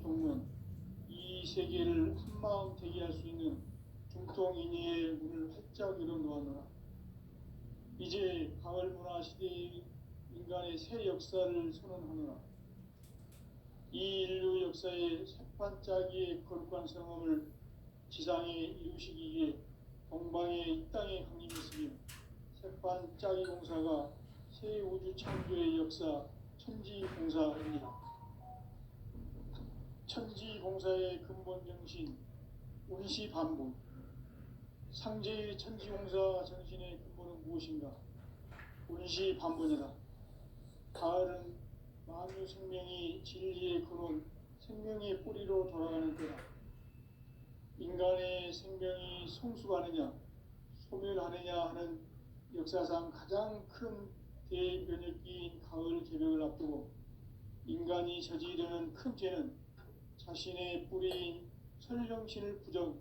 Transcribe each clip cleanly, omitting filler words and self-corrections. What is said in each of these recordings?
동문, 이 세계를 한마음 되게 할 수 있는 중통인의의 문을 활짝 열어놓았노라. 이제 가을 문화 시대의 인간의 새 역사를 선언하노라. 이 인류 역사의 새판짜기의 거룩한 성험을 지상에 이루시기 위해 동방의 이 땅에 강림했으며 새판짜기 공사가 새 우주 창조의 역사 천지공사입니다. 천지공사의 근본 정신 운시반복. 상제의 천지공사 정신의 근본은 무엇인가? 운시반복이다. 가을은 만유 생명이 진리의 근원, 생명의 뿌리로 돌아가는 때다. 인간의 생명이 성숙하느냐, 소멸하느냐 하는 역사상 가장 큰 대변혁기인 가을 개벽을 앞두고 인간이 저지르는 큰 죄는 자신의 뿌리인 설령신을 부정,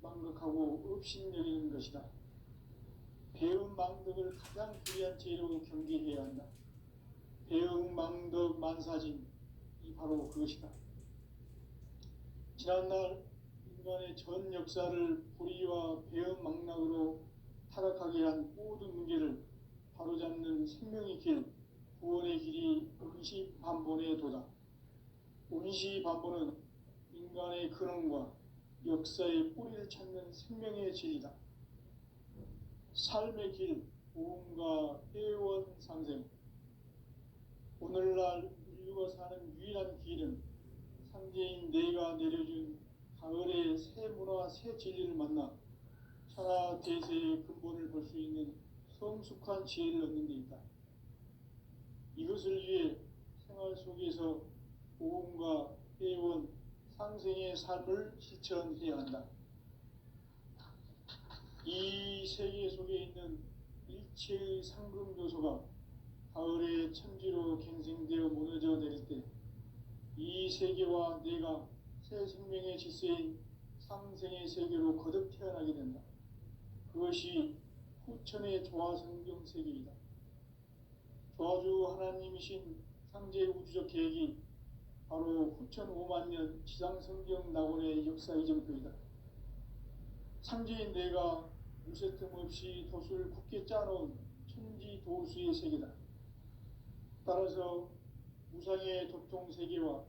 망각하고 업신여기는 것이다. 배음 망덕을 가장 불의한 죄로 경계해야 한다. 배음 망덕 만사진, 이 바로 그것이다. 지난날 인간의 전 역사를 불의와 배음 망락으로 타락하게 한 모든 문제를 바로잡는 생명의 길, 구원의 길이 운시반본의 도다. 운시반본은 인간의 근원과 역사의 뿌리를 찾는 생명의 진리다. 삶의 길, 보험과 회원 상생. 오늘날 인류가 사는 유일한 길은 상제인 내가 내려준 가을의 새 문화, 새 진리를 만나 천하 대세의 근본을 볼 수 있는 성숙한 지혜를 얻는 데 있다. 이것을 위해 생활 속에서 보험과 회원, 상생의 삶을 실천해야 한다. 이 세계 속에 있는 일체의 상금 요소가 가을의 천지로 갱생되어 무너져 내릴 때 이 세계와 내가 새 생명의 질서인 상생의 세계로 거듭 태어나게 된다. 그것이 후천의 조화성경 세계이다. 조화주 하나님이신 상제 우주적 계획이 바로 후천 5만년 지상성경 낙원의 역사 이정표이다. 상제인 내가 무쇠 틈 없이 도수를 굳게 짜놓은 천지 도수의 세계다. 따라서 무상의 도통 세계와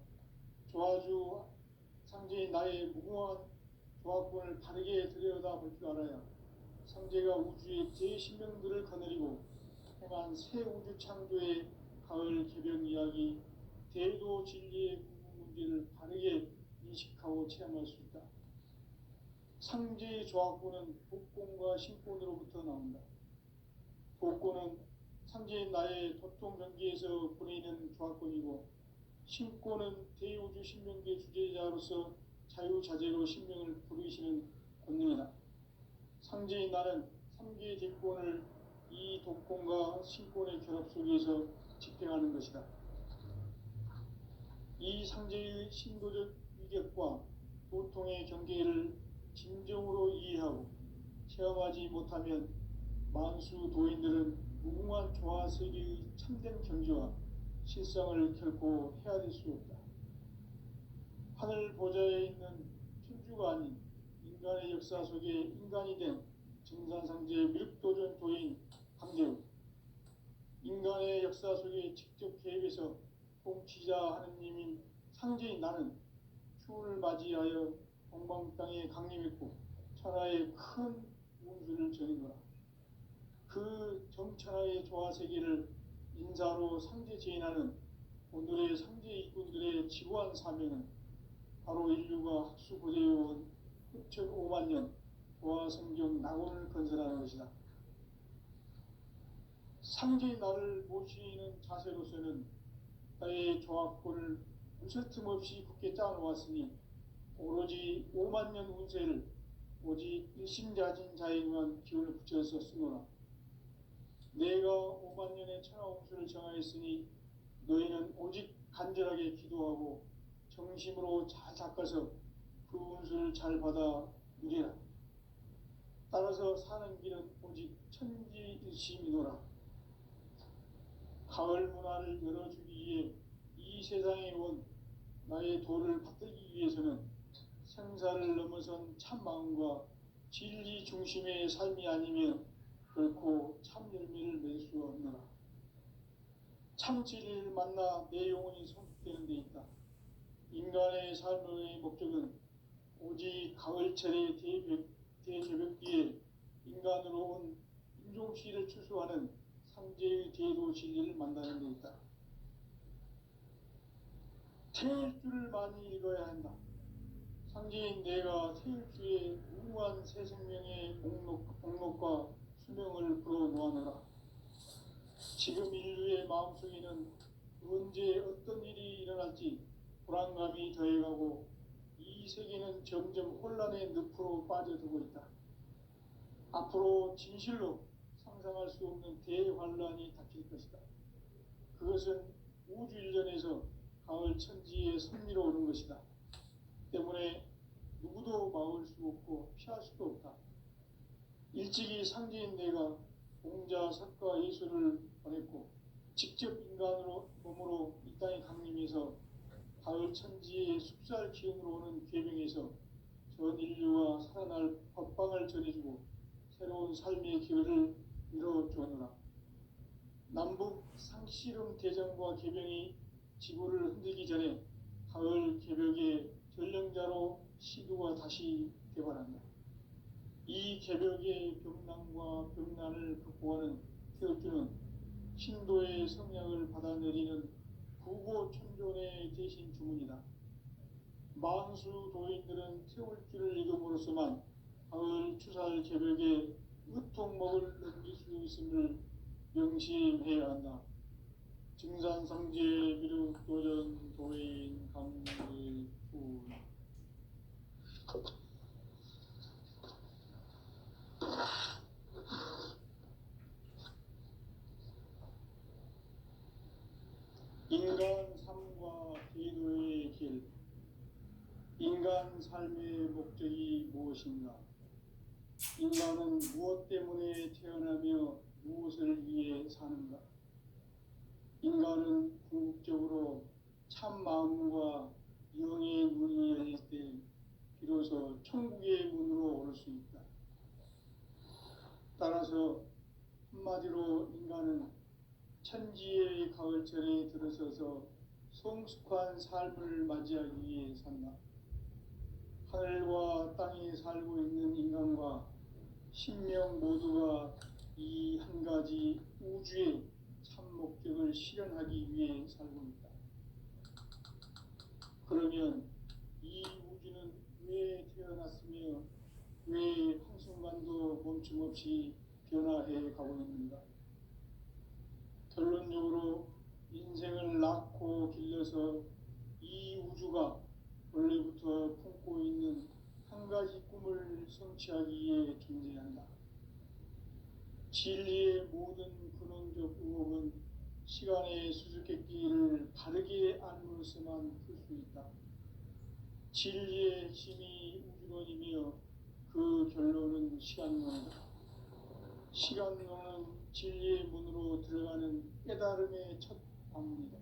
조화주 상제인 나의 무궁한 조화권을 바르게 들여다볼 줄 알아야 상제가 우주의 제10명들을 거느리고 행한 새 우주 창조의 가을 개변 이야기, 대도 진리의 궁극 문제를 바르게 인식하고 체험할 수 있다. 상제의 조화권은 복권과 신권으로부터 나온다. 복권은 상제인 나의 도통 경계에서 보내는 조화권이고, 신권은 대우주 신명계 주제자로서 자유자재로 신명을 부르시는 권능이다. 상제인 나는 3개의 대권을 이 독권과 신권의 결합 속에서 집행하는 것이다. 이 상제의 신도적 위격과 도통의 경계를 진정으로 이해하고 체험하지 못하면 만수 도인들은 무궁한 조화세계의 참된 경지와 실상을 결코 헤아릴 수 없다. 하늘 보좌에 있는 천주가 아닌 인간의 역사 속에 인간이 된 정산상제 밀도전 도인 강대우, 인간의 역사 속에 직접 개입해서 통치자 하느님인 상제인 나는 추운을 맞이하여 동방 땅에 강림했고 천하의 큰 운수를 전해노라. 그 정천하의 조화세계를 인사로 상제 제인하는 오늘의 상제 일꾼들의 지구한 사명은 바로 인류가 학수고대해온 후천 5만년 조화성경 낙원을 건설하는 것이다. 상제의 나를 모시는 자세로서는 나의 조화권을 무쇠 틈 없이 굳게 짜놓았으니 오로지 5만년 운세를 오직 일심자진 자에게만 기운을 붙여서 쓰노라. 내가 5만년의 천하홍수를 정하였으니 너희는 오직 간절하게 기도하고 정심으로 잘 닦아서 그 운수를 잘 받아 누리라. 따라서 사는 길은 오직 천지일심이노라. 가을 문화를 열어주기 위해 이 세상에 온 나의 도를 받들기 위해서는 생사를 넘어선 참 마음과 진리 중심의 삶이 아니면 결코 참 열매를 맺을 수 없노라. 참 진리를 만나 내 영혼이 성숙되는 데 있다. 인간의 삶의 목적은 오직 가을철의 대저벽 뒤에 인간으로 온 인종시를 추수하는 상제의 제도 진리를 만나는 데 있다. 태일주를 많이 읽어야 한다. 상제인 내가 태일주의 무궁한 새 생명의 목록과 수명을 불어놓아노라. 지금 인류의 마음속에는 언제 어떤 일이 일어날지 불안감이 더해가고 이 세계는 점점 혼란의 늪으로 빠져들고 있다. 앞으로 진실로 상상할 수 없는 대환란이 닥칠 것이다. 그것은 우주 일전에서 가을 천지의 섭리로 오는 것이다. 때문에 누구도 막을 수 없고 피할 수도 없다. 일찍이 상제인 내가 공자, 석가, 예수를 보냈고 직접 인간으로 몸으로 이 땅에 강림해서 가을 천지의 숲살 기운으로 오는 계명에서 전 인류가 살아날 법방을 전해주고 새로운 삶의 기회를 이뤄주노라. 남북 상씨름 대전과 계병이 지구를 흔들기 전에 가을 개벽의 전령자로 시도가 다시 개발한다. 이 개벽의 병난과 병난을 극복하는 태극주는 신도의 성약을 받아내리는 구고천존의 대신 주문이다. 만수 도인들은 태울주를 읽음으로써만 가을 추살 개벽의 으통목을 넘길 수 있음을 명심해야 한다. 증산상제 미륵도전 도인 강의훈. 인간 삶과 기도의 길. 인간 삶의 목적이 무엇인가? 인간은 무엇 때문에 태어나며 무엇을 위해 사는가? 인간은 궁극적으로 참 마음과 영의 문이 열릴 때 비로소 천국의 문으로 오를 수 있다. 따라서 한마디로 인간은 천지의 가을철에 들어서서 성숙한 삶을 맞이하기 위해 산다. 하늘과 땅에 살고 있는 인간과 신명 모두가 이 한 가지 우주의 참 목적을 실현하기 위해 살고 있다. 그러면 이 우주는 왜 태어났으며 왜 한순간도 멈춤없이 변화해 가고 있는가? 결론적으로 인생을 낳고 길러서 이 우주가 원래부터 품고 있는 한 가지 꿈을 성취하기 위해 존재한다. 진리의 모든 근원적 의혹은 시간의 수수께끼를 바르게 알므로서만 풀 수 있다. 진리의 핵심이 우주론이며 그 결론은 시간론이다. 시간론은 진리의 문으로 들어가는 깨달음의 첫 방문이다.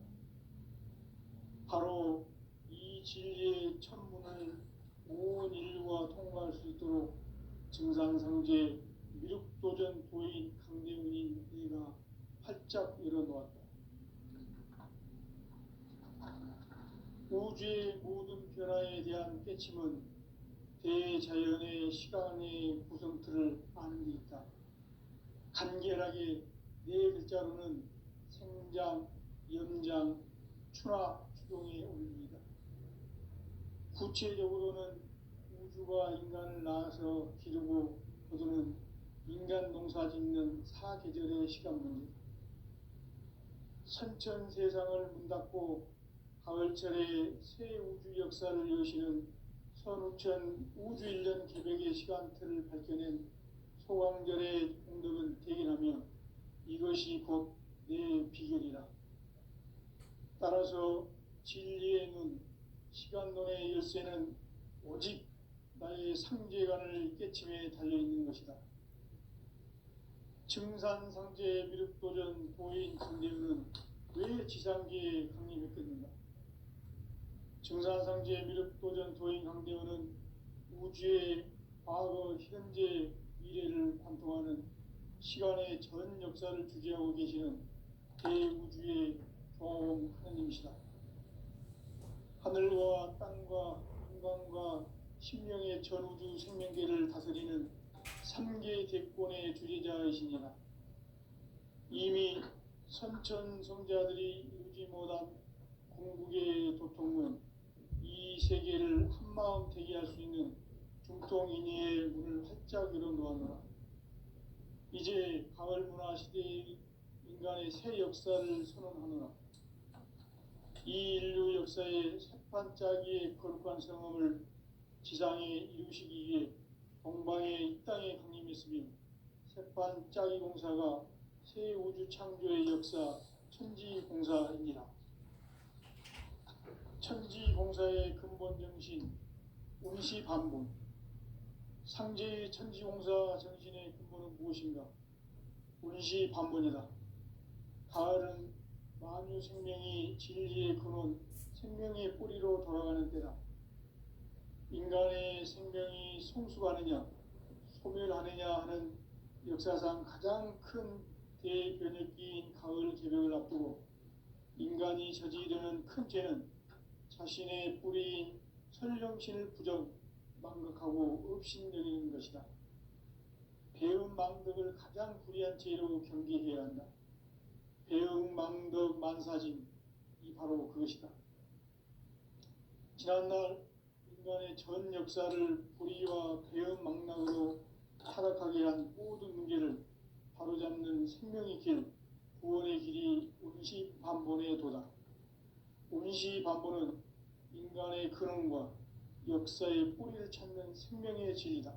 바로 이 진리의 첫 문을 온 인류가 통과할 수 있도록 증산상제 미륵도전 도인 강대훈인 내가 활짝 열어놓았다. 우주의 모든 변화에 대한 깨침은 대자연의 시간의 구성틀을 아는 데 있다. 간결하게 네 글자로는 생장, 염장, 추나, 추동의 원리이다. 구체적으로는 우주가 인간을 낳아서 기르고 거두는 인간 농사 짓는 사계절의 시간 문제. 선천 세상을 문 닫고 가을철에 새 우주 역사를 여시는 선우천 우주 1년 개벽의 시간틀을 밝혀낸 소강절의 공덕은 대견하며 이것이 곧 내 비결이라. 따라서 진리의 눈, 시간론의 열쇠는 오직 나의 상제관을 깨침에 달려있는 것이다. 증산상제 미륵도전 도인 강대훈은 왜 지상계에 강림했겠는가? 증산상제 미륵도전 도인 강대원은 우주의 과거, 현재, 미래를 관통하는 시간의 전 역사를 주재하고 계시는 대우주의 조화홍 하느님이시다. 하늘과 땅과 한강과 신명의 전우주 생명계를 다스리는 삼계 대권의 주재자이시니라. 이미 선천성자들이 이루지 못한 궁극의 도통은 이 세계를 한마음 되게 할 수 있는 중통인의의 문을 활짝 열어놓았노라. 이제 가을 문화 시대의 인간의 새 역사를 선언하노라. 이 인류 역사의 새판짜기의 거룩한 성함을 지상에 이루시기 위해 동방의 이 땅에 강림했으며 새판짜기 공사가 새 우주 창조의 역사 천지공사이니라. 천지공사의 근본 정신 운시반본. 상제의 천지공사 정신의 근본은 무엇인가? 운시반본이다. 가을은 만유 생명이 진리의 근원, 생명의 뿌리로 돌아가는 때다. 인간의 생명이 성숙하느냐, 소멸하느냐 하는 역사상 가장 큰 대변혁기인 가을 개벽을 앞두고 인간이 저지르는 큰 죄는 자신의 뿌리인 설령신을 부정, 망각하고 업신여기는 것이다. 배음 망덕을 가장 불의한 죄로 경계해야 한다. 배음 망덕 만사진, 이 바로 그것이다. 지난날 인간의 전 역사를 불의와 배음 망락으로 타락하게 한 모든 문제를 바로잡는 생명의 길, 구원의 길이 운시반본의 도다. 운시반본은 인간의 근원과 역사의 뿌리를 찾는 생명의 진리다.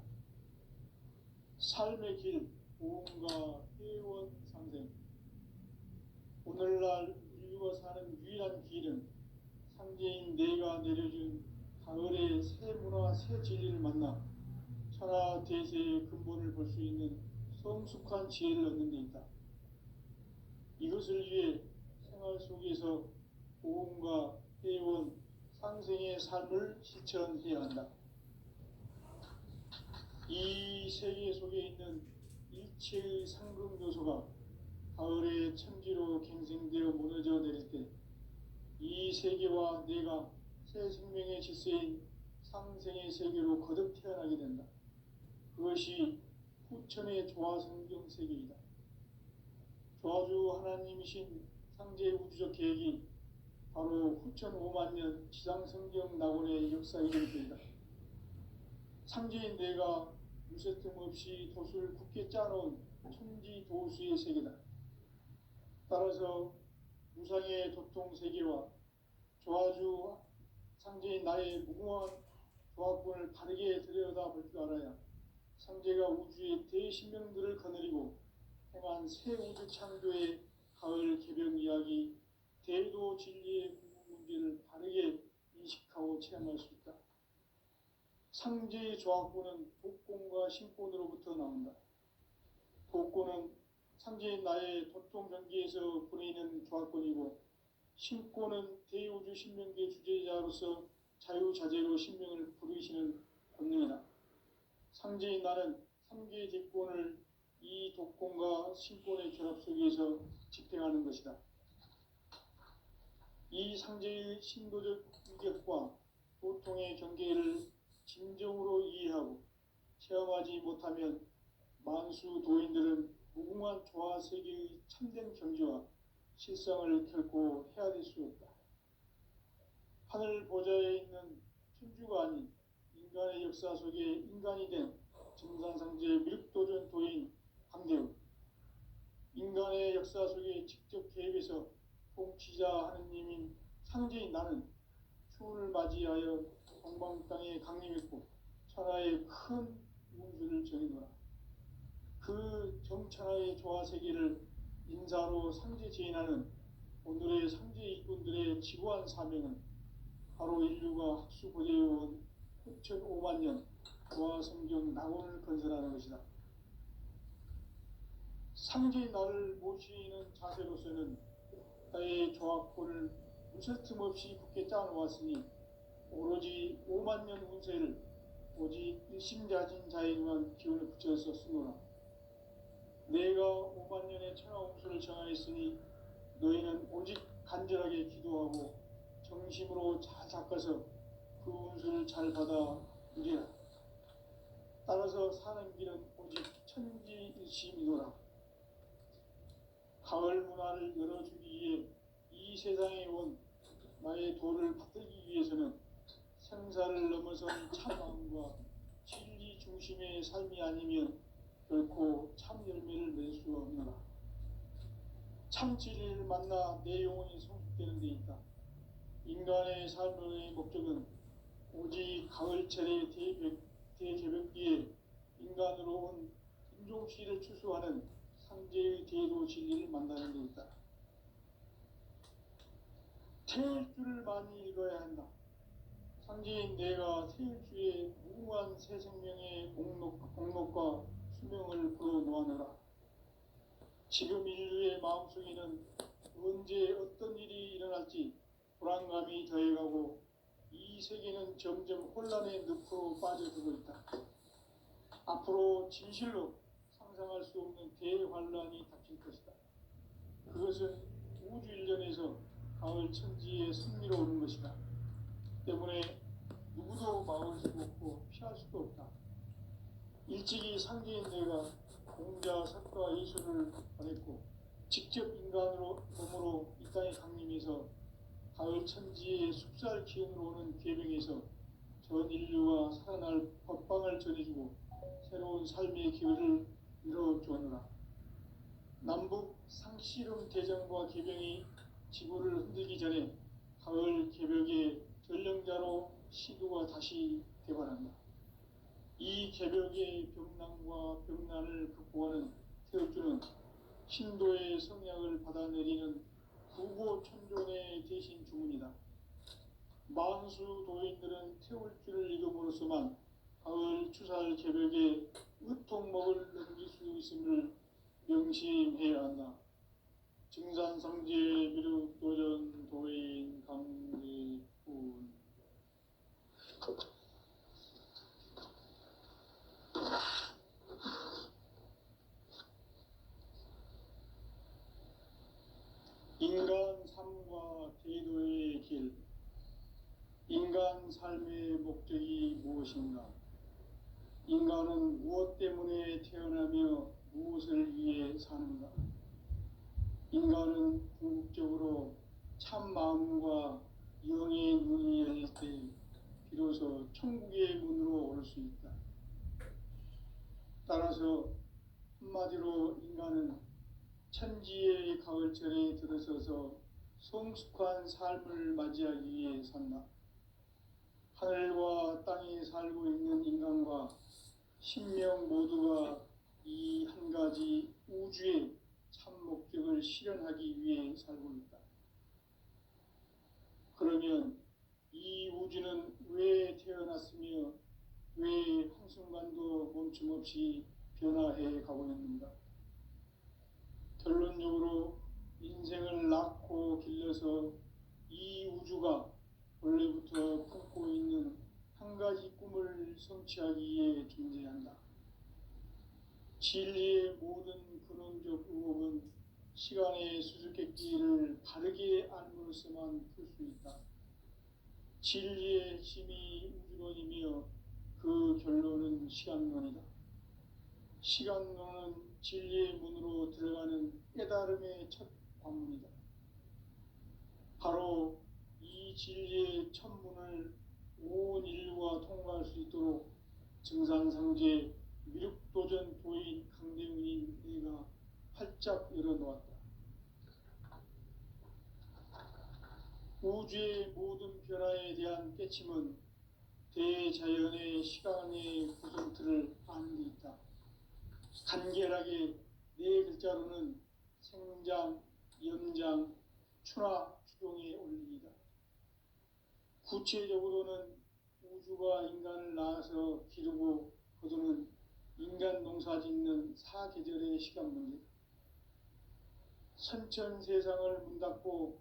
삶의 길, 보험과 회원 상생. 오늘날 인류가 사는 유일한 길은 상제인 내가 내려준 가을의 새 문화, 새 진리를 만나 천하 대세의 근본을 볼 수 있는 성숙한 지혜를 얻는 데 있다. 이것을 위해 생활 속에서 보험과 회원, 상생의 삶을 실천해야 한다. 이 세계 속에 있는 일체의 상급 요소가 가을의 천지로 갱생되어 무너져 내릴 때 이 세계와 내가 새 생명의 질서인 상생의 세계로 거듭 태어나게 된다. 그것이 후천의 조화성경 세계이다. 조화주 하나님이신 상제 우주적 계획이 바로 후천 5만년 지상성경 낙원의 역사이기 때문이다. 상제인 내가 무쇠 틈 없이 도수를 굳게 짜놓은 천지 도수의 세계다. 따라서 무상의 도통 세계와 조화주 상제인 나의 무궁한 조화권을 바르게 들여다볼 줄 알아야 상제가 우주의 대신명들을 거느리고 행한 새 우주 창조의 가을 개벽 이야기, 대도 진리의 궁극 문제를 바르게 인식하고 체험할 수 있다. 상제의 조화권은 독권과 신권으로부터 나온다. 독권은 상제인 나의 도통 경계에서 보내는 조화권이고, 신권은 대우주 신명계 주제자로서 자유자재로 신명을 부르시는 권능이다. 상제인 나는 3개의 대권을 이 독권과 신권의 결합 속에서 집행하는 것이다. 이 상제의 신도적 위격과 도통의 경계를 진정으로 이해하고 체험하지 못하면 만수 도인들은 무궁한 조화 세계의 참된 경지와 실상을 결코 헤아릴 수 없다. 하늘 보좌에 있는 천주가 아닌 인간의 역사 속에 인간이 된 증산상제 미륵도전 도인 강대우, 인간의 역사 속에 직접 개입해서 통치자 하느님인 상제인 나는 추운을 맞이하여 동방 땅에 강림했고 천하의 큰 운수를 정해놓아. 그 정천하의 조화 세계를 인사로 상제 제인하는 오늘의 상제 일꾼들의 지구한 사명은 바로 인류가 학수 고대해온 6,500년 조화 성경 낙원을 건설하는 것이다. 상제인 나를 모시는 자세로서는 나의 조화권을 무쇠 틈 없이 굳게 짜놓았으니 오로지 5만 년 운세를 오직 일심자진 자에게만 기운을 붙여서 쓰노라. 내가 5만 년의 천하홍수를 정하였으니 너희는 오직 간절하게 기도하고 정심으로 잘 닦아서 그 운수를 잘 받아 누리라. 따라서 사는 길은 오직 천지일심이노라. 가을 문화를 열어주기 위해 이 세상에 온 나의 도를 받들기 위해서는 생사를 넘어선 참마음과 진리 중심의 삶이 아니면 결코 참 열매를 맺을 수 없노라. 참 진리를 만나 내 영혼이 성숙되는 데 있다. 인간의 삶의 목적은 오직 가을철의 대개벽기에 인간으로 온 인종시를 추수하는 상제의 대도 진리를 만나는 데 있다. 태일주를 많이 읽어야 한다. 상제인 내가 태일주의 무궁한 새 생명의 목록과 수명을 풀어놓아노라. 지금 인류의 마음속에는 언제 어떤 일이 일어날지 불안감이 더해가고 이 세계는 점점 혼란의 늪으로 빠져들고 있다. 앞으로 진실로 상상할 수 없는 대환란이 닥칠 것이다. 그것은 우주 일련에서 가을 천지의 승리로 오는 것이다. 때문에 누구도 막을 수 없고 피할 수도 없다. 일찍이 상제인 내가 공자, 석가, 예수를 보냈고 직접 인간으로 몸으로 이 땅에 강림해서 가을 천지의 숙살 기운으로 오는 계명에서 전 인류가 살아날 법방을 전해주고 새로운 삶의 기회를 이뤄주었노라. 남북 상씨름 대전과 계병이 지구를 흔들기 전에 가을 개벽의 전령자로 시두가 다시 개발한다. 이 개벽의 병난과 병난을 극복하는 태엽주는 신도의 성약을 받아내리는 구고천존의 대신 주문이다. 만수 도인들은 태울주를 읽음으로써만 가을 추살 개벽의 의통목을 넘길 수 있음을 명심해야 한다. 증산상제 미륵도전 도인 강대군. 인간 삶과 제도의 길. 인간 삶의 목적이 무엇인가? 인간은 무엇 때문에 태어나며 무엇을 위해 사는가? 인간은 궁극적으로 참 마음과 영의 눈이 열릴 때 비로소 천국의 문으로 올 수 있다. 따라서 한마디로 인간은 천지의 가을철에 들어서서 성숙한 삶을 맞이하기 위해 산다. 하늘과 땅에 살고 있는 인간과 신명 모두가 이 한 가지 우주의 참 목적을 실현하기 위해 살고 있다. 그러면 이 우주는 왜 태어났으며 왜 한순간도 멈춤없이 변화해 가고 있는가? 결론적으로 인생을 낳고 길러서 이 우주가 원래부터 품고 있는 한 가지 꿈을 성취하기 위해 존재한다. 진리의 모든 근원적 의혹은 시간의 수수께끼를 바르게 알므로써만 풀 수 있다. 진리의 핵심이 우주론이며 그 결론은 시간론이다. 시간론은 진리의 문으로 들어가는 깨달음의 첫 관문이다. 바로 이 진리의 첫 문을 온 인류가 통과할 수 있도록 증산상제 미륵도전 도인 강대훈인 내가 활짝 열어놓았다. 우주의 모든 변화에 대한 깨침은 대자연의 시간의 구성틀을 아는 데 있다. 간결하게 네 글자로는 생장, 연장, 추나 추동의 원리이다. 구체적으로는 우주가 인간을 낳아서 기르고 거두는 인간 농사 짓는 사계절의 시간 문제다. 선천 세상을 문 닫고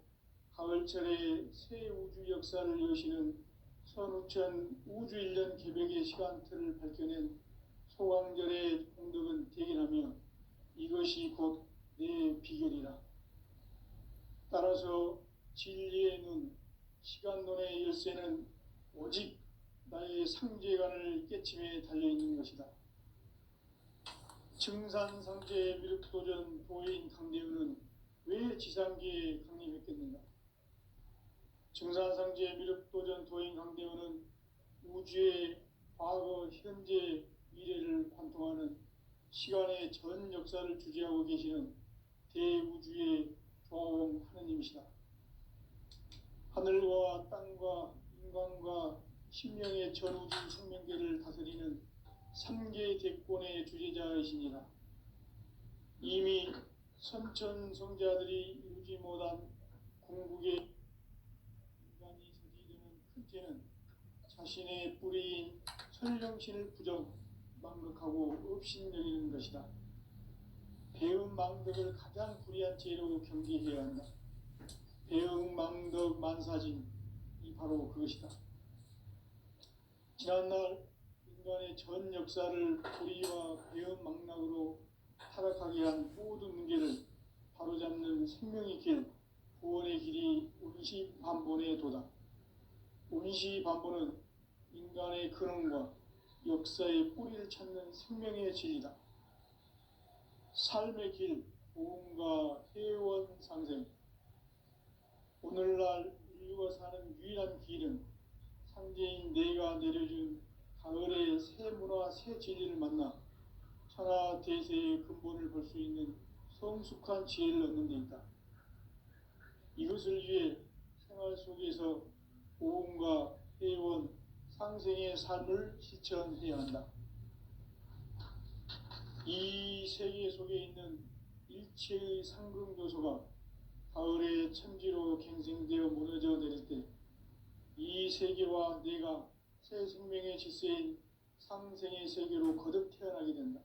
가을철에 새 우주 역사를 여시는 천우천 우주일년 개벽의 시간틀을 밝혀낸 소광절의 공덕은 대견하며 이것이 곧 내 비결이라. 따라서 진리의 눈, 시간론의 열쇠는 오직 나의 상제관을 깨침에 달려있는 것이다. 증산상제 미륵도전 도인 강대우는 왜 지상계에 강림했겠는가? 증산상제 미륵도전 도인 강대우는 우주의 과거, 현재, 미래를 관통하는 시간의 전 역사를 주재하고 계시는 대우주의 조화원 하느님이시다. 하늘과 땅과 인간과 심령의 전우주 생명계를 다스리는 삼계 대권의 주제자이시니라. 이미 선천성자들이 이루지 못한 궁극의 인간이 저지르는 큰 죄는 자신의 뿌리인 설령신을 망극하고 업신여기는 것이다. 배은망덕을 가장 불의한 죄로 경계해야 한다. 배은망덕 만사진이 바로 그것이다. 지난날 인간의 전 역사를 불의와 배은망락으로 타락하게 한 모든 문제를 바로잡는 생명의 길, 구원의 길이 운시반본의 도다. 운시반본은 인간의 근원과 역사의 뿌리를 찾는 생명의 진리다. 삶의 길, 보험과 회원 상생. 오늘날 인류가 사는 유일한 길은 상제인 내가 내려준 가을의 새 문화, 새 진리를 만나 천하 대세의 근본을 볼 수 있는 성숙한 지혜를 얻는 데 있다. 이것을 위해 생활 속에서 보험과 회원, 상생의 삶을 실천해야 한다. 이 세계 속에 있는 일체의 상승요소가 가을의 천지로 갱생되어 무너져 내릴 때 이 세계와 내가 새 생명의 질서인 상생의 세계로 거듭 태어나게 된다.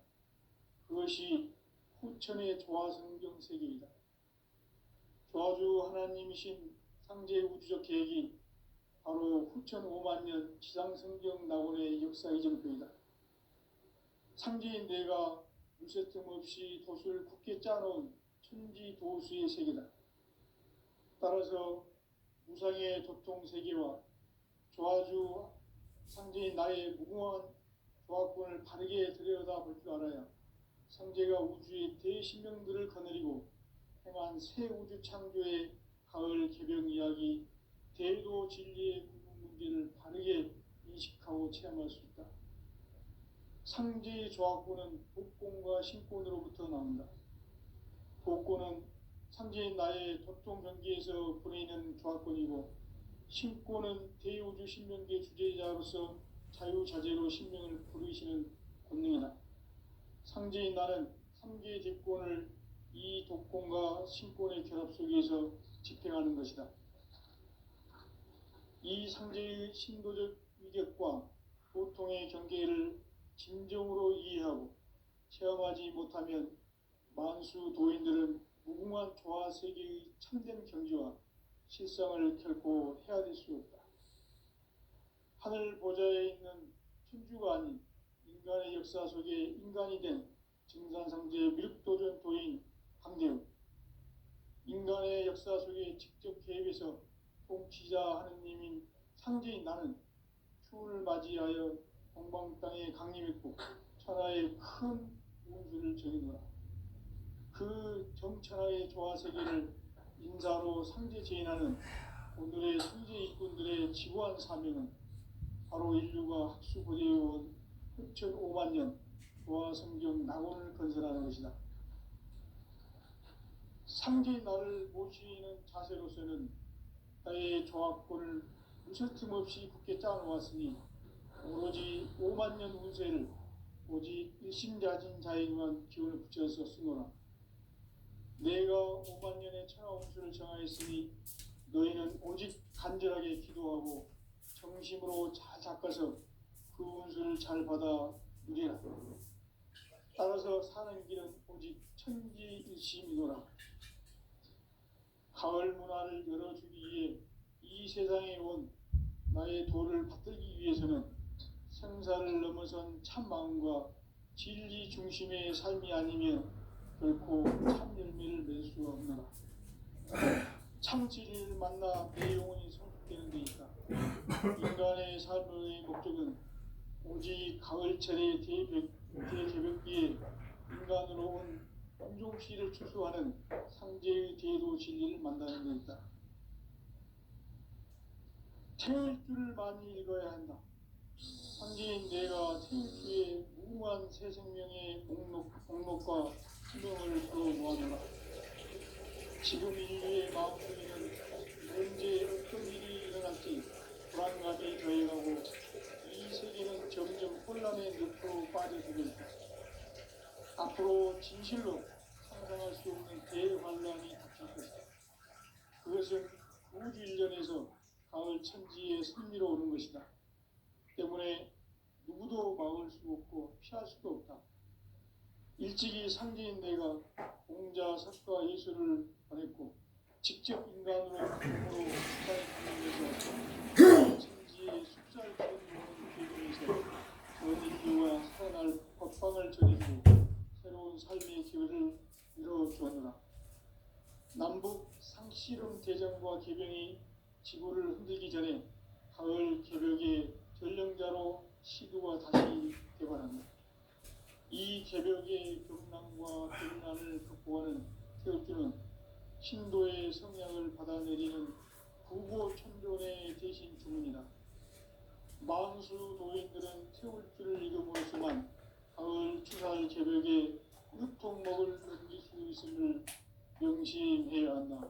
그것이 후천의 조화성경 세계이다. 조화주 하나님이신 상제 우주적 계획이 바로 후천 5만년 지상성경 낙원의 역사 이정표이다. 상제인 내가 물새 틈 없이 돛을 굳게 짜놓은 천지도수의 세계다. 따라서 무상의 도통세계와 조화주 상제인 나의 무궁한 조화권을 바르게 들여다볼 줄 알아야 상제가 우주의 대신명들을 거느리고 행한 새 우주 창조의 가을 개벽 이야기, 대도 진리의 궁극 문제를 바르게 인식하고 체험할 수 있다. 상제의 조화권은 복권과 신권으로부터 나온다. 복권은 상제인 나의 도통 경계에서 보내는 조화권이고, 신권은 대우주 신명계 주제자로서 자유자재로 신명을 부르시는 권능이다. 상제인 나는 3개의 대권을 이 독권과 신권의 결합 속에서 집행하는 것이다. 이 상제의 신도적 위력과 보통의 경계를 진정으로 이해하고 체험하지 못하면 만수 도인들은 무궁한 조화 세계의 참된 경지와 실상을 결코 헤아릴 수 없다. 하늘 보좌에 있는 천주가 아닌 인간의 역사 속에 인간이 된 증산상제 미륵도전 도인 강대우, 인간의 역사 속에 직접 개입해서 통치자 하느님인 상제인 나는 추운을 맞이하여 동방 땅에 강림했고 천하의 큰 운수를 정해놓으라. 그 정천하의 조화세계를 인사로 상제 제인하는 오늘의 상제 일꾼들의 지구한 사명은 바로 인류가 학수고대해온 후천 5만년 조화성경 낙원을 건설하는 것이다. 상제인 나를 모시는 자세로서는 나의 조화권을 무슨 틈 없이 굳게 짜놓았으니 오로지 5만년 운세를 오직 일심자진 자에게만 기운을 붙여서 쓰노라. 내가 5만년의 천하 운수를 정하였으니 너희는 오직 간절하게 기도하고 정심으로 잘 닦아서 그 운수를 잘 받아 누리라. 따라서 사는 길은 오직 천지일심이노라. 가을 문화를 열어주기 위해 이 세상에 온 나의 도를 받들기 위해서는 생사를 넘어선 참 마음과 진리 중심의 삶이 아니면 결코 참 열매를 맺을 수가 없노라. 참 진리를 만나 내 영혼이 성숙되는 데 있다. 인간의 삶의 목적은 오직 가을철의 대개벽기에 인간으로 온 온종씨를 추수하는 상제의 대도 진리를 만나는 데 있다. 태울 줄을 많이 읽어야 한다. 상제인 내가 태울 주의 무궁한 새 생명의 목록과 수명을 풀어놓아노라. 지금 인류의 마음속에는 언제 어떤 일이 일어날지 불안감이 더해가고 이 세계는 점점 혼란의 늪으로 빠져들고 있다. 앞으로 진실로 상상할 수 없는 대환란이 닥칠 것이다. 그것은 우주 일련에서 가을 천지의 승리로 오는 것이다. 때문에 누구도 막을 수 없고 피할 수도 없다. 일찍이 상제인 내가 공자, 석가, 예수를 보냈고 직접 인간으로 몸으로 수사에 가면서 천지의 숫자를 채우는 계획에서 전 인류가 살아날 법방을 전해주고 새로운 삶의 기회를 이뤄주었노라. 남북 상씨름 대전과 개병이 지구를 흔들기 전에 가을 개벽의 전령자로 시도가 다시 개발한다. 이 개벽의 경랑과 경란을 극복하는 태극기는 신도의 성향을 받아내리는 구고천존의 대신 주문이다. 만수 노인들은 태울 줄을 읽어보았지만 가을 추살 개벽에 유통목을 넘길 수 있음을 명심해야 한다.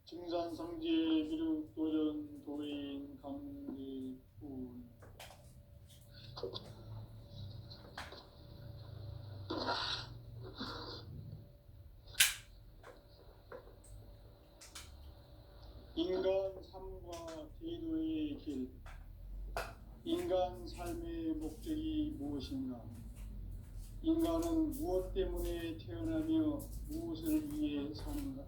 증산상제 미륵 도전 도인 강대군. 인간 삶과 제도의 길. 인간 삶의 목적이 무엇인가? 인간은 무엇 때문에 태어나며 무엇을 위해 사는가?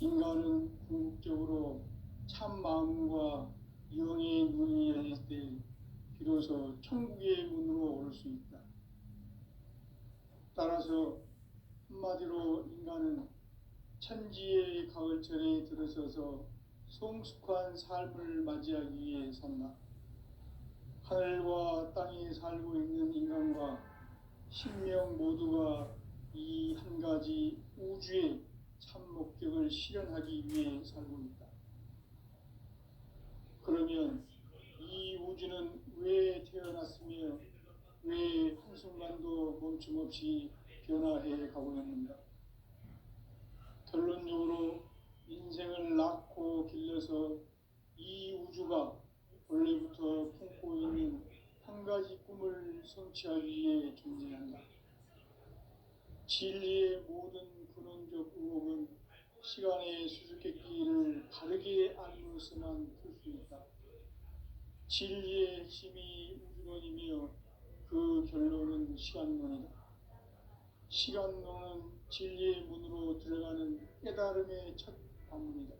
인간은 궁극적으로 참 마음과 영의 눈이 열릴 때 비로소 천국의 문으로 올 수 있다. 따라서 한마디로 인간은 천지의 가을철에 들어서서 성숙한 삶을 맞이하기 위해 산다. 하늘과 땅에 살고 있는 인간과 신명 모두가 이 한 가지 우주의 참 목적을 실현하기 위해 살고 있다. 그러면 이 우주는 왜 태어났으며 왜 한순간도 멈춤없이 변화해 가고 있는가? 결론적으로 인생을 낳고 길러서 이 우주가 원래부터 품고 있는 한 가지 꿈을 성취하기 위해 존재한다. 진리의 모든 근원적 의혹은 시간의 수수께끼를 바르게 알면서만 풀 수 있다. 진리의 핵심이 우주론이며 그 결론은 시간론이다. 시간론은 진리의 문으로 들어가는 깨달음의 첫 관문이다.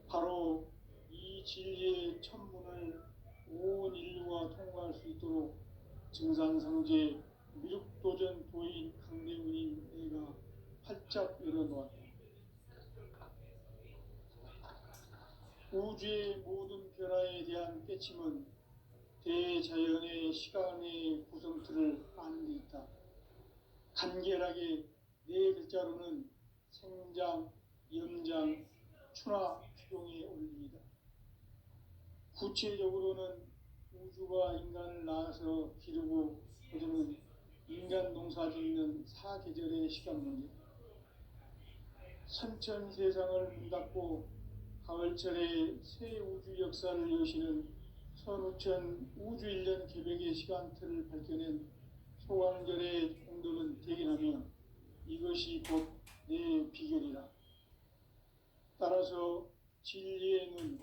바로 이 진리의 첫 문을 온 인류가 통과할 수 있도록 증산상제 미륵도전 도인 강대훈이 내가 활짝 열어놓았다. 우주의 모든 변화에 대한 깨침은 대자연의 시간의 구성틀을 아는 데 있다. 간결하게 네 글자로는 생장, 염장, 추나 추종의 원리이다. 구체적으로는 우주가 인간을 낳아서 기르고 거두는 인간 농사 짓는 사계절의 시간 문제. 선천 세상을 문닫고 가을철에 새 우주 역사를 여시는 선우천 우주 1년 개벽의 시간틀을 밝혀낸 소강절의 공덕은 대견하며 이것이 곧 내 비결이라. 따라서 진리의 눈,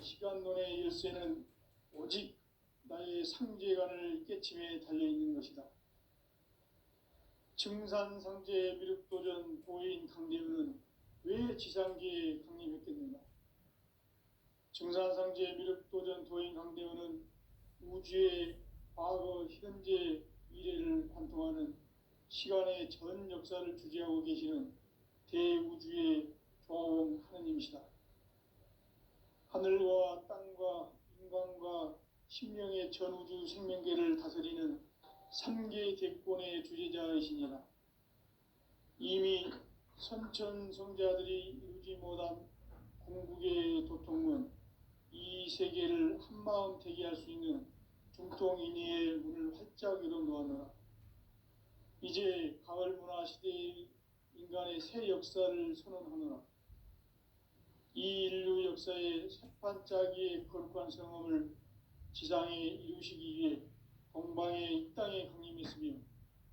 시간론의 열쇠는 오직 나의 상제관을 깨침에 달려있는 것이다. 증산상제 미륵도전 도인 강대훈은 왜 지상계에 강림했겠는가? 증산상제 미륵도전 도인 강대원은 우주의 과거, 현재, 미래를 관통하는 시간의 전 역사를 주재하고 계시는 대우주의 조화원 하느님이시다. 하늘과 땅과 인간과 신명의 전우주 생명계를 다스리는 3개 대권의 주재자이시니라. 이미 선천성자들이 이루지 못한 궁극의 도통은 이 세계를 한마음 되게 할 수 있는 중통인의의 문을 활짝 열어놓았노라. 이제 가을 문화 시대의 인간의 새 역사를 선언하노라. 이 인류 역사의 새반짝이의 거룩한 성험을 지상에 이루시기 위해 동방의 이 땅에 강림했으며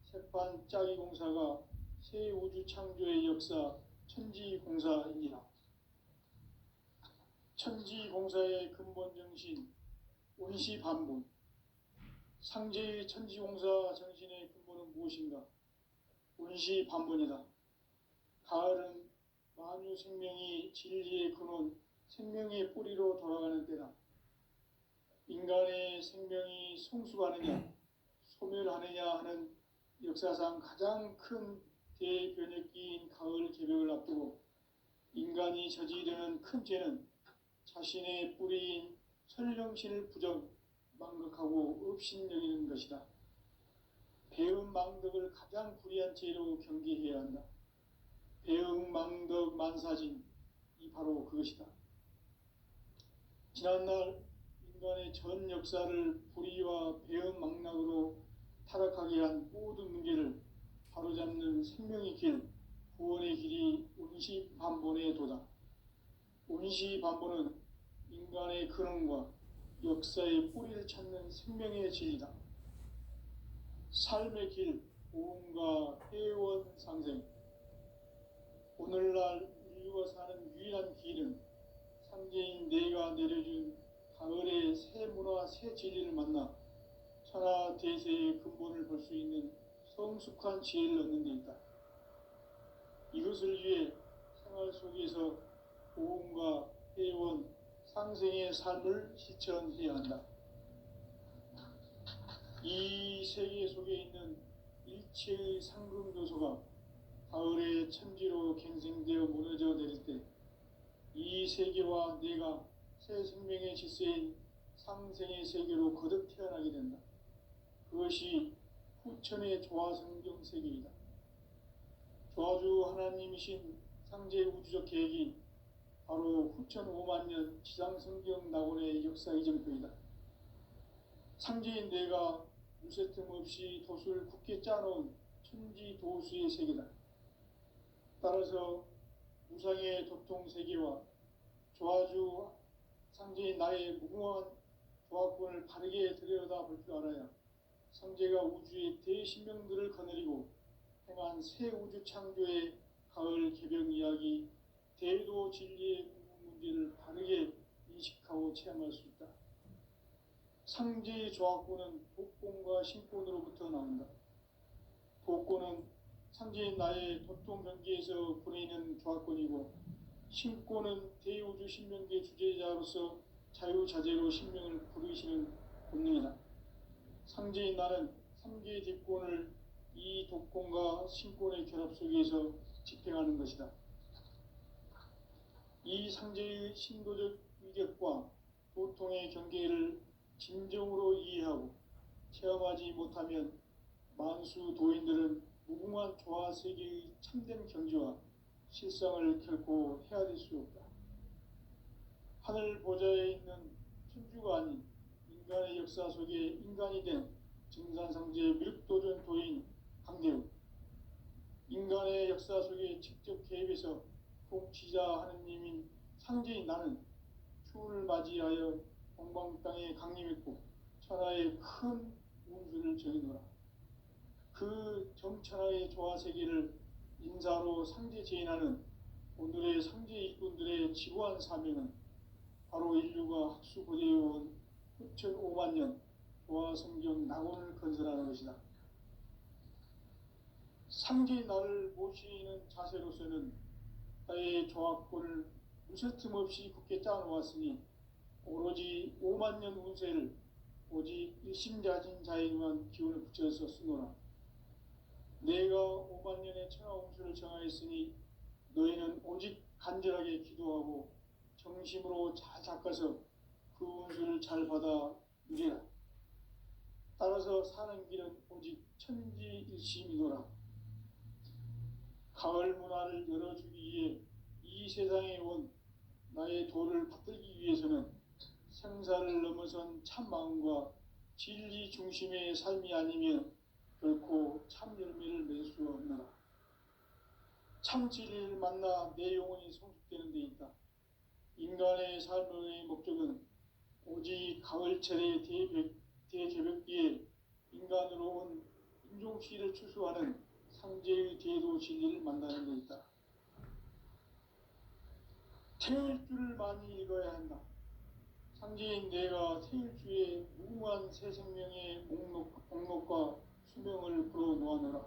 새반짝이 공사가 새 우주 창조의 역사 천지공사입니다. 천지공사의 근본 정신 온시반본. 상제의 천지공사 정신의 근본은 무엇인가? 온시반본이다. 가을은 만유 생명이 진리의 근원, 생명의 뿌리로 돌아가는 때다. 인간의 생명이 성숙하느냐, 소멸하느냐 하는 역사상 가장 큰 대변혁기인 가을 개벽을 앞두고 인간이 저지르는 큰 죄는 자신의 뿌리인 설령신을 부정, 망극하고 업신여기는 것이다. 배은망덕을 가장 불의한 죄로 경계해야 한다. 배은망덕 만사진이 바로 그것이다. 지난날 인간의 전 역사를 불의와 배은망락으로 타락하게 한 모든 문제를 바로잡는 생명의 길, 구원의 길이 온시반본의 도다. 온시반본은 인간의 근원과 역사의 뿌리를 찾는 생명의 진리다. 삶의 길, 보험과 회원 상생. 오늘날 인류가 사는 유일한 길은 상제인 내가 내려준 가을의 새 문화, 새 진리를 만나 천하 대세의 근본을 볼 수 있는 성숙한 지혜를 얻는 데 있다. 이것을 위해 생활 속에서 보험과 회원, 상생의 삶을 실천해야 한다. 이 세계 속에 있는 일체의 상금 요소가 가을의 천지로 갱생되어 무너져 내릴 때 이 세계와 내가 새 생명의 질서인 상생의 세계로 거듭 태어나게 된다. 그것이 후천의 조화성경 세계이다. 조화주 하나님이신 상제 우주적 계획이 바로 후천 5만 년 지상성경 낙원의 역사 이정표이다. 상제인 내가 무쇠 틈 없이 돛을 굳게 짜놓은 천지 도수의 세계다. 따라서 무상의 도통 세계와 조화주 상제인 나의 무궁한 조화권을 바르게 들여다볼 줄 알아야 상제가 우주의 대신명들을 거느리고 행한 새 우주 창조의 가을 개벽 이야기, 대도 진리의 궁극 문제를 바르게 인식하고 체험할 수 있다. 상제의 조화권은 독권과 신권으로부터 나온다. 독권은 상제인 나의 도통 경계에서 보내는 조화권이고, 신권은 대우주 신명계 주제자로서 자유자재로 신명을 부르시는 본능이다. 상제인 나는 3개의 뒷권을 이 독권과 신권의 결합 속에서 집행하는 것이다. 이 상제의 신도적 위격과 도통의 경계를 진정으로 이해하고 체험하지 못하면 만수 도인들은 무궁한 조화 세계의 참된 경지와 실상을 결코 헤아릴 수 없다. 하늘 보좌에 있는 천주가 아닌 인간의 역사 속에 인간이 된 증산상제 미륵도전 도인 강대우. 인간의 역사 속에 직접 개입해서 통치자 하느님인 상제인 나는 추운을 맞이하여 동방 땅에 강림했고 천하의 큰 운수를 정해놓으라. 그 정천하의 조화세계를 인사로 상제 제인하는 오늘의 상제 일꾼들의 지구한 사명은 바로 인류가 학수고대해온 후천 5만 년 조화성경 낙원을 건설하는 것이다. 상제인 나를 모시는 자세로서는 나의 조화권을 무쇠 틈 없이 굳게 짜놓았으니 오로지 5만 년 운세를 오직 일심자진 자에게만 기운을 붙여서 쓰노라. 내가 5만 년의 천하 운수를 정하였으니 너희는 오직 간절하게 기도하고 정심으로 잘 닦아서 그 운수를 잘 받아 누리라. 따라서 사는 길은 오직 천지일심이노라. 가을 문화를 열어주기 위해 이 세상에 온 나의 도를 받들기 위해서는 생사를 넘어선 참 마음과 진리 중심의 삶이 아니면 결코 참 열매를 맺을 수 없노라. 참 진리를 만나 내 영혼이 성숙되는 데 있다. 인간의 삶의 목적은 오직 가을철의 대개벽기에 인간으로 온 인종시를 추수하는 상제의 대도 진리를 만나는 데 있다. 태일주를 많이 읽어야 한다. 상제인 내가 태일주의 무궁한 새 생명의 목록과 수명을 풀어놓아노라.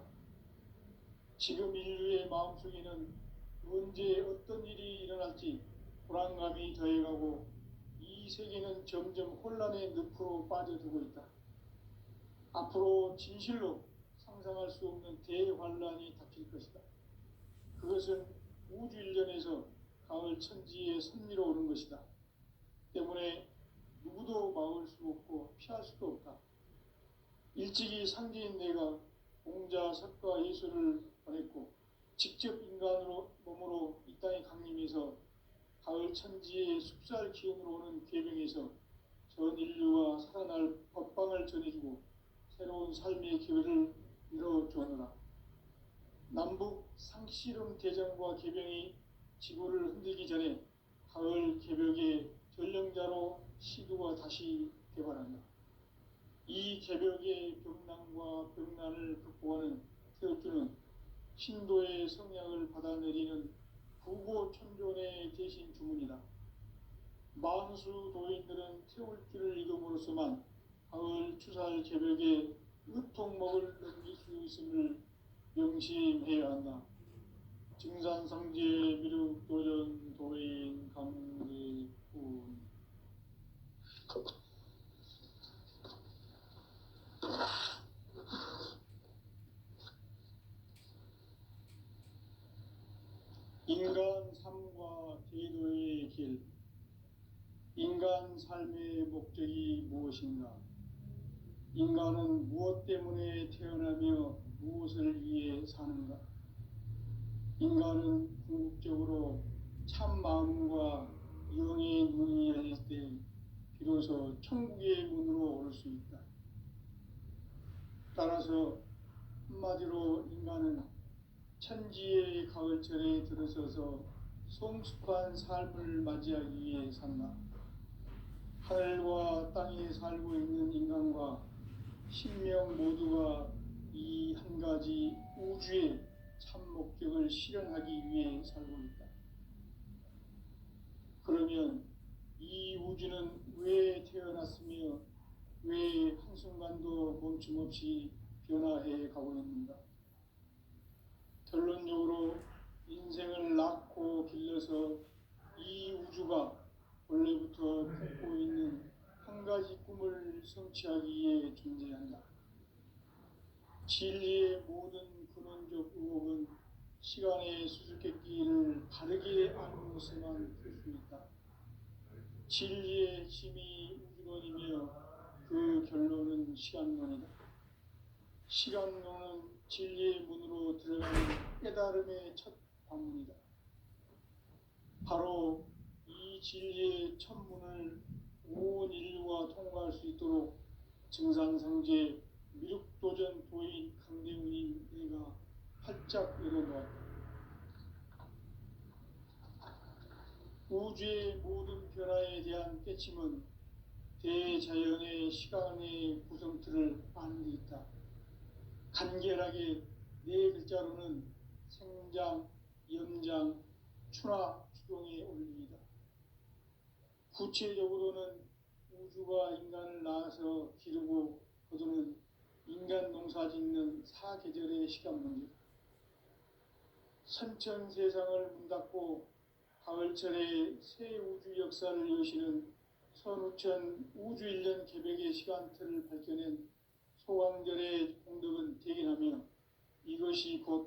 지금 인류의 마음속에는 언제 어떤 일이 일어날지 불안감이 더해가고 이 세계는 점점 혼란의 늪으로 빠져들고 있다. 앞으로 진실로 상상할 수 없는 대환란이 닥칠 것이다. 그것은 우주 일련에서 가을 천지에 선미로 오는 것이다. 때문에 누구도 막을 수 없고 피할 수도 없다. 일찍이 상제인 내가 공자, 석가, 예수를 보냈고 직접 인간으로 몸으로 이 땅에 강림해서 가을 천지의 숲살 기운으로 오는 계명에서 전 인류와 살아날 법방을 전해주고 새로운 삶의 기회를 이뤄주었노라. 남북 상씨름 대전과 개병이 지구를 흔들기 전에 가을 개벽의 전령자로 시두가 다시 개발한다. 이 개벽의 병난과 병난을 극복하는 태울주는 신도의 성약을 받아내리는 부고천존의 대신 주문이다. 만수 도인들은 태울주를 읽음으로써만 가을 추살 개벽의 으통목을 넘길 수 있음을 명심해야 한다. 증산상제 미륵도전 도인 강대군. 인간 삶과 제도의 길. 인간 삶의 목적이 무엇인가? 인간은 무엇 때문에 태어나며 무엇을 위해 사는가? 인간은 궁극적으로 참 마음과 영의 눈이 열릴 때 비로소 천국의 문으로 오를 수 있다. 따라서 한마디로 인간은 천지의 가을철에 들어서서 성숙한 삶을 맞이하기 위해 산다. 하늘과 땅에 살고 있는 인간과 신명 모두가 이 한 가지 우주의 참 목적을 실현하기 위해 살고 있다. 그러면 이 우주는 왜 태어났으며 왜 한순간도 멈춤없이 변화해 가고 있는가? 결론적으로 인생을 낳고 길러서 이 우주가 원래부터 품고 있는 한 가지 꿈을 성취하기 위해 존재한다. 진리의 모든 근원적 의혹은 시간의 수수께끼를 바르게 아는 것에만 풀 수 있다. 진리의 핵심이 우주론이며 그 결론은 시간론이다. 시간론은 진리의 문으로 들어가는 깨달음의 첫 관문이다. 바로 이 진리의 첫 문을 온 인류가 통과할 수 있도록 증산상제 미륵도전 도인 강대훈이 내가 활짝 열어놓았다. 우주의 모든 변화에 대한 깨침은 대자연의 시간의 구성틀을 아는 데 있다. 간결하게 네 글자로는 생장, 연장, 추나, 추동의 원리이다. 구체적으로는 우주가 인간을 낳아서 기르고 거두는 인간 농사 짓는 사계절의 시간 문제. 선천 세상을 문 닫고 가을철에 새 우주 역사를 여시는 선우천 우주일년 개벽의 시간틀을 밝혀낸 소강절의 공덕은 대견하며 이것이 곧